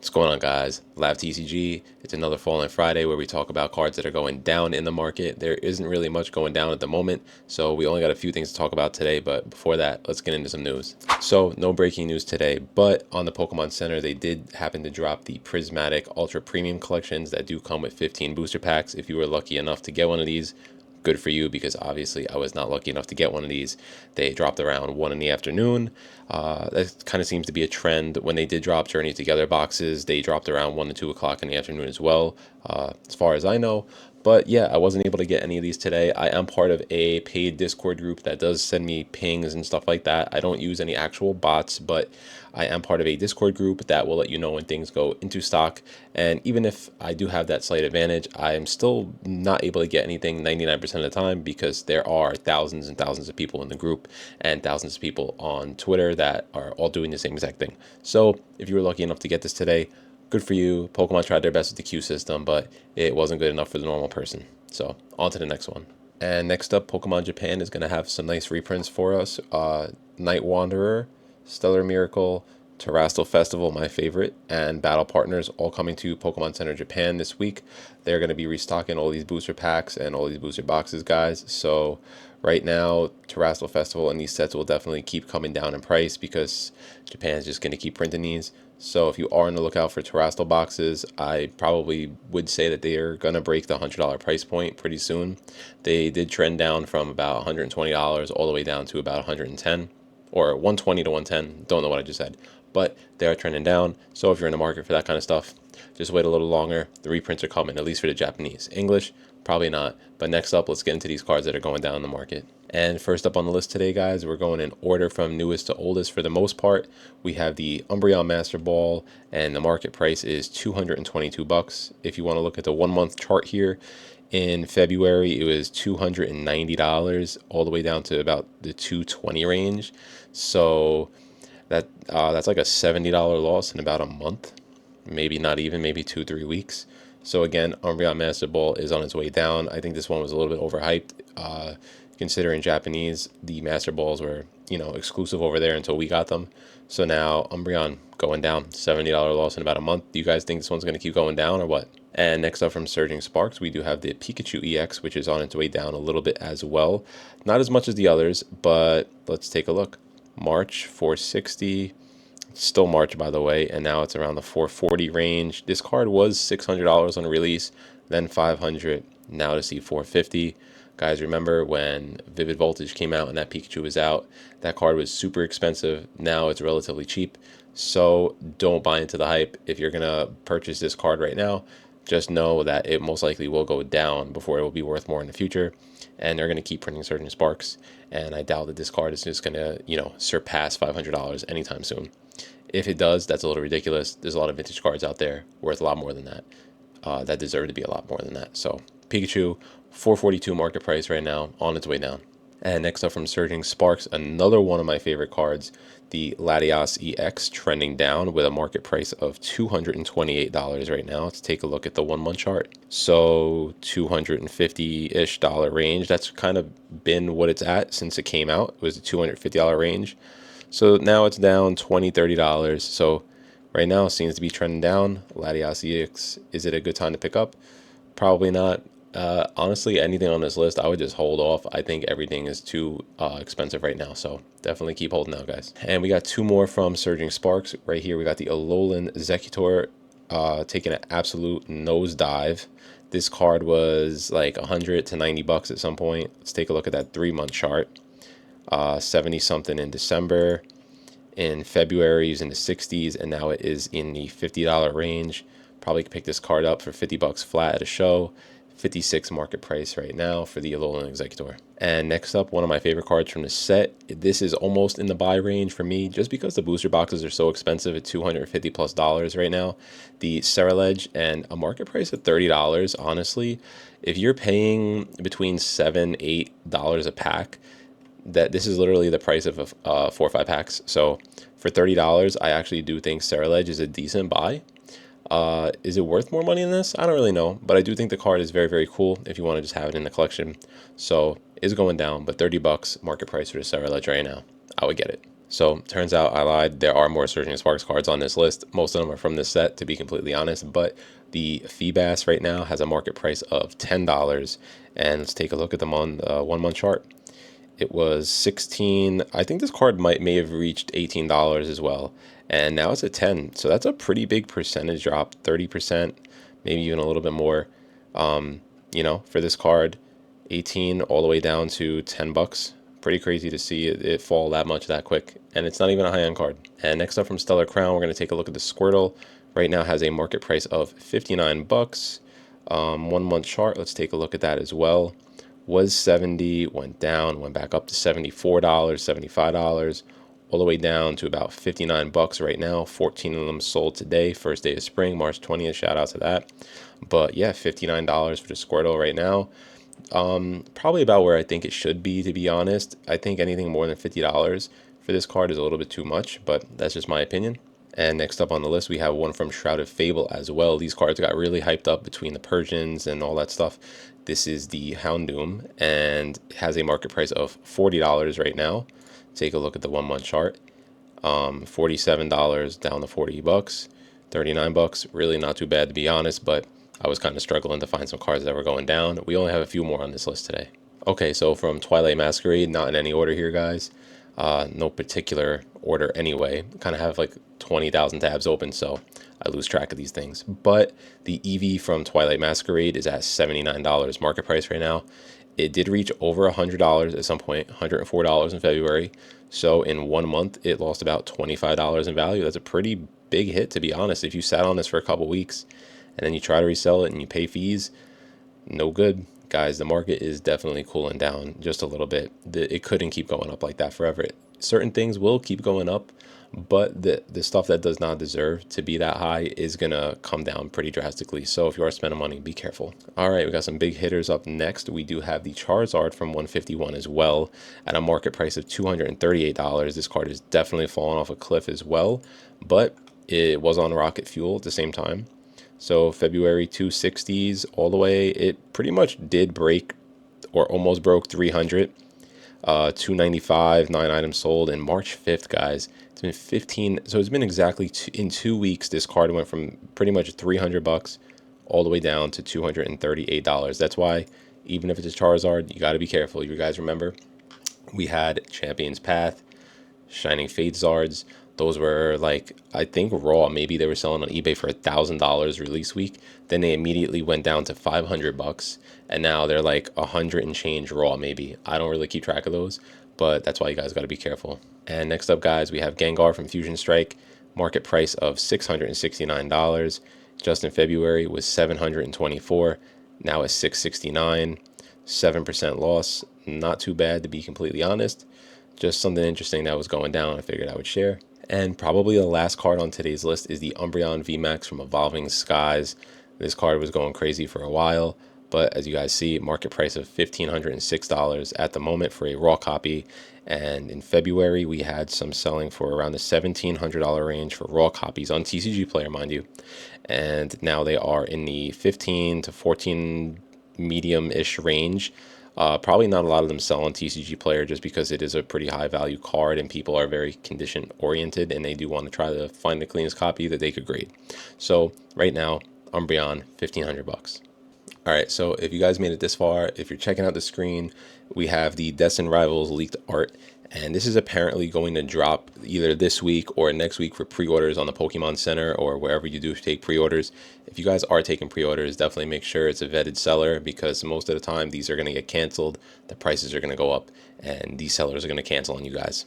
What's going on, guys? LavvTcg. It's another Fallen Friday where we talk about cards that are going down in the market. There isn't really much going down at the moment, so we only got a few things to talk about today. But before that, let's get into some news. So, no breaking news today, but on the Pokemon Center, they did happen to drop the Prismatic Ultra Premium collections that do come with 15 booster packs. If you were lucky enough to get one of these, good for you, because obviously I was not lucky enough to get one of these. They dropped around 1 in the afternoon. That kind of seems to be a trend. When they did drop Journey Together boxes, they dropped around 1 to 2 o'clock in the afternoon as well, as far as I know. But yeah, I wasn't able to get any of these today. I am part of a paid Discord group that does send me pings and stuff like that. I don't use any actual bots, but I am part of a Discord group that will let you know when things go into stock. And even if I do have that slight advantage, I am still not able to get anything 99% of the time, because there are thousands and thousands of people in the group and thousands of people on Twitter that are all doing the same exact thing. So if you were lucky enough to get this today, good for you. Pokemon tried their best with the queue system, but it wasn't good enough for the normal person. So on to the next one. And next up, Pokemon Japan is going to have some nice reprints for us. Night Wanderer, Stellar Miracle, Terastal Festival, my favorite, and Battle Partners all coming to Pokemon Center Japan this week. They're going to be restocking all these booster packs and all these booster boxes, guys. So right now, Terastal Festival and these sets will definitely keep coming down in price because Japan's just going to keep printing these. So if you are on the lookout for Terastal boxes, I probably would say that they are going to break the $100 price point pretty soon. They did trend down from about $120 all the way down to about 110, or 120 to 110. Don't know what I just said, but they are trending down. So if you're in the market for that kind of stuff, just wait a little longer. The reprints are coming, at least for the Japanese. English, probably not. But next up, let's get into these cards that are going down in the market. And first up on the list today, guys, we're going in order from newest to oldest for the most part. We have the Umbreon Master Ball, and the market price is $222. If you want to look at the 1 month chart here, in February it was $290 all the way down to about the 220 range. So that's like a $70 loss in about a month, maybe not even, maybe 2-3 weeks. So again, Umbreon Master Ball is on its way down. I think this one was a little bit overhyped, considering Japanese, the Master Balls were, exclusive over there until we got them. So now Umbreon going down, $70 loss in about a month. Do you guys think this one's going to keep going down or what? And next up from Surging Sparks, we do have the Pikachu EX, which is on its way down a little bit as well. Not as much as the others, but let's take a look. March 460, still March by the way, and now it's around the 440 range. This card was $600 on release, then $500, now to see 450. Guys, remember when Vivid Voltage came out and that Pikachu was out, that card was super expensive. Now it's relatively cheap, so don't buy into the hype. If you're gonna purchase this card right now, just know that it most likely will go down before it will be worth more in the future. And they're going to keep printing Surging Sparks, and I doubt that this card is just going to, surpass $500 anytime soon. If it does, that's a little ridiculous. There's a lot of vintage cards out there worth a lot more than that, that deserve to be a lot more than that. So Pikachu, 442 market price right now, on its way down. And next up from Surging Sparks, another one of my favorite cards, the Latias EX, trending down with a market price of $228 right now. Let's take a look at the 1 month chart. So $250-ish range. That's kind of been what it's at since it came out. It was a $250 range. So now it's down $20-30. So right now it seems to be trending down. Latias EX, is it a good time to pick up? Probably not. Honestly, anything on this list, I would just hold off. I think everything is too expensive right now, so definitely keep holding out, guys. And we got two more from Surging Sparks. Right here, we got the Alolan Exeggutor taking an absolute nosedive. This card was like 100 to 90 bucks at some point. Let's take a look at that 3 month chart. 70 something in December. In February, it was in the 60s, and now it is in the $50 range. Probably could pick this card up for 50 bucks flat at a show. 56 market price right now for the Alolan Exeggutor. And next up, one of my favorite cards from the set. This is almost in the buy range for me, just because the booster boxes are so expensive at $250+ right now. The Ceruledge, and a market price of $30. Honestly, if you're paying between $7-8 a pack, that this is literally the price of 4 or 5 packs. So for $30, I actually do think Ceruledge is a decent buy. Is it worth more money than this? I don't really know, but I do think the card is very, very cool if you want to just have it in the collection. So it's going down, but 30 bucks market price for the Ceruledge right now. I would get it. So turns out I lied. There are more Surging Sparks cards on this list. Most of them are from this set, to be completely honest. But the Feebas right now has a market price of $10. And let's take a look at them on the 1 month chart. It was 16. I think this card may have reached $18 as well. And now it's at 10. So that's a pretty big percentage drop, 30%, maybe even a little bit more. For this card, 18 all the way down to $10. Pretty crazy to see it fall that much that quick. And it's not even a high-end card. And next up from Stellar Crown, we're going to take a look at the Squirtle. Right now has a market price of $59. 1 month chart, let's take a look at that as well. Was 70, went down, went back up to $74, $75, all the way down to about $59 right now. 14 of them sold today, first day of spring, March 20th. Shout out to that. But yeah, $59 for the Squirtle right now. Probably about where I think it should be, to be honest. I think anything more than $50 for this card is a little bit too much, but that's just my opinion. And next up on the list, we have one from Shrouded Fable as well. These cards got really hyped up between the Persians and all that stuff. This is the Houndoom and has a market price of $40 right now. Take a look at the 1 month chart. $47 down to $40, $39. Really not too bad, to be honest, but I was kind of struggling to find some cards that were going down. We only have a few more on this list today. Okay, so from Twilight Masquerade, not in any order here, guys. No particular order anyway. Kind of have like 20,000 tabs open, so I lose track of these things. But the Eevee from Twilight Masquerade is at $79 market price right now. It did reach over $100 at some point, $104 in February. So in 1 month, it lost about $25 in value. That's a pretty big hit, to be honest. If you sat on this for a couple weeks and then you try to resell it and you pay fees, no good. Guys, the market is definitely cooling down just a little bit. It couldn't keep going up like that forever. Certain things will keep going up, but the stuff that does not deserve to be that high is gonna come down pretty drastically. So if you are spending money, be careful. All right, we got some big hitters up next. We do have the Charizard from 151 as well at a market price of $238. This card is definitely falling off a cliff as well, but it was on rocket fuel at the same time. So February 260s all the way, it pretty much did break or almost broke 300. 295, 9 items sold. And March 5th, guys, it's been 15. So it's been exactly in 2 weeks. This card went from pretty much $300 all the way down to $238. That's why even if it's a Charizard, you got to be careful. You guys remember we had Champion's Path, Shining Fate Zards. Those were like, I think raw, maybe they were selling on eBay for $1,000 release week. Then they immediately went down to $500, and now they're like 100 and change raw, maybe. I don't really keep track of those, but that's why you guys got to be careful. And next up, guys, we have Gengar from Fusion Strike, market price of $669. Just in February was $724. Now it's $669. 7% loss. Not too bad, to be completely honest. Just something interesting that was going down, I figured I would share. And probably the last card on today's list is the Umbreon VMAX from Evolving Skies. This card was going crazy for a while, but as you guys see, market price of $1,506 at the moment for a raw copy. And in February, we had some selling for around the $1,700 range for raw copies on TCG Player, mind you. And now they are in the 15 to 14 medium-ish range. Probably not a lot of them sell on TCG Player just because it is a pretty high value card and people are very condition oriented and they do want to try to find the cleanest copy that they could grade. So right now, Umbreon, $1,500. All right, so if you guys made it this far, if you're checking out the screen, we have the Destin Rivals leaked art, and this is apparently going to drop either this week or next week for pre-orders on the Pokemon Center or wherever you do take pre-orders. If you guys are taking pre-orders, definitely make sure it's a vetted seller because most of the time these are going to get canceled, the prices are going to go up, and these sellers are going to cancel on you guys.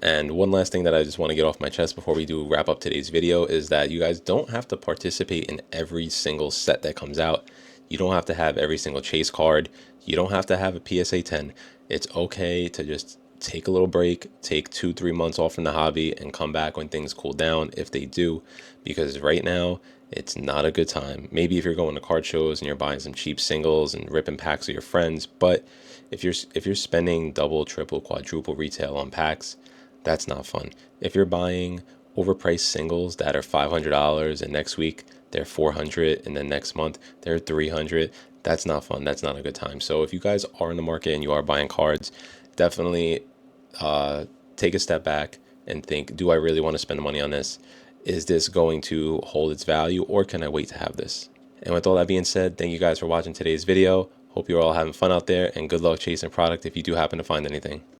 And one last thing that I just want to get off my chest before we do wrap up today's video is that you guys don't have to participate in every single set that comes out. You don't have to have every single chase card. You don't have to have a PSA 10. It's okay to just take a little break, take 2-3 months off from the hobby and come back when things cool down if they do, because right now it's not a good time. Maybe if you're going to card shows and you're buying some cheap singles and ripping packs with your friends, but if you're spending double, triple, quadruple retail on packs, that's not fun. If you're buying overpriced singles that are $500 and next week they're $400 and then next month they're $300, that's not fun. That's not a good time. So if you guys are in the market and you are buying cards, definitely take a step back and think, do I really want to spend the money on this? Is this going to hold its value, or can I wait to have this? And with all that being said, thank you guys for watching today's video. Hope you're all having fun out there, and good luck chasing product if you do happen to find anything.